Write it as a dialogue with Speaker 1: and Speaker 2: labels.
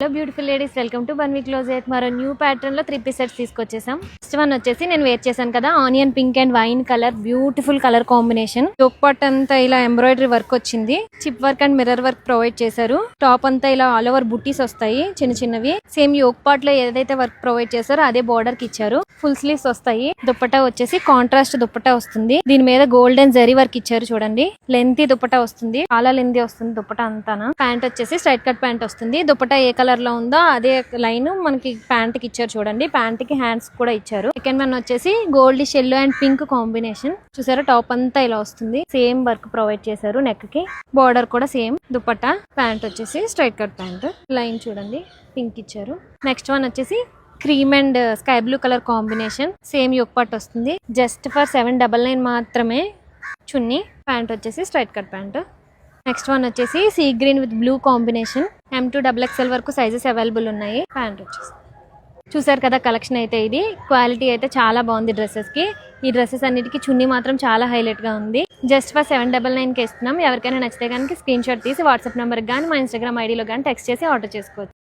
Speaker 1: Hello beautiful ladies, welcome to Banvi closet. మరో new pattern లో 3 piece sets తీసుకొచ్చేసాం. First one వచ్చేసి నేను వేర్ చేశాను కదా, onion pink and wine colour, beautiful colour combination. Yoke part అంతా ఇలా ఎంబ్రాయిడరీ వర్క్ వచ్చింది, chip work and mirror work provide చేశారు. టాప్ అంతా ఇలా ఆల్ ఓవర్ బుట్టీస్ వస్తాయి చిన్న చిన్నవి. సేమ్ యోక్ పార్ట్ లో ఏదైతే వర్క్ ప్రొవైడ్ చేశారో అదే బార్డర్ కి ఇచ్చారు. ఫుల్ స్లీవ్స్ వస్తాయి. దుప్పట్టా వచ్చేసి కాంట్రాస్ట్ దుప్పట్టా వస్తుంది. దీని మీద గోల్డెన్ జరీ వర్క్ ఇచ్చారు చూడండి. లెంతీ దుప్పట్టా వస్తుంది, చాలా లెంతీ వస్తుంది దుప్పట్టా అంతానా. ప్యాంట్ వచ్చేసి స్ట్రైట్ కట్ ప్యాంట్ వస్తుంది. దుప్పట్టా ఏ కలర్ లో ఉందో అదే లైన్ మనకి ప్యాంట్ కి ఇచ్చారు చూడండి. ప్యాంట్ కి హ్యాండ్స్ కూడా ఇచ్చారు. సెకండ్ వన్ వచ్చేసి gold shell and pink combination. చూసారా, టాప్ అంతా ఇలా వస్తుంది. సేమ్ వర్క్ ప్రొవైడ్ చేశారు. నెక్ కి బార్డర్ కూడా సేమ్. దుప్పట్టా ప్యాంట్ వచ్చేసి స్ట్రైట్ కట్ ప్యాంట్, లైన్ చూడండి పింక్ ఇచ్చారు. నెక్స్ట్ వన్ వచ్చేసి cream and sky blue colour combination. Same yoke part వస్తుంది. జస్ట్ ఫర్ 799 మాత్రమే చున్నీ. ప్యాంట్ వచ్చేసి straight cut pant. Next one వచ్చేసి sea green with blue combination. M2XXL వరకు sizes available ఉన్నాయి. Pant వచ్చేసి చూసారు కదా కలెక్షన్ అయితే. ఇది క్వాలిటీ అయితే చాలా బాగుంది డ్రెస్సెస్ కి. ఈ డ్రెస్సెస్ అన్నిటికీ చున్నీ మాత్రం చాలా హైలైట్ గా ఉంది. జస్ట్ ఫర్ 799 కి ఇస్తున్నాం. ఎవరికైనా నచ్చితే కనుక స్క్రీన్ షాట్ తీసి వాట్సాప్ నెంబర్ కానీ మా ఇన్స్టాగ్రామ్ ఐడీలో కానీ టెక్స్ట్ చేసి ఆర్డర్ చేసుకోవచ్చు.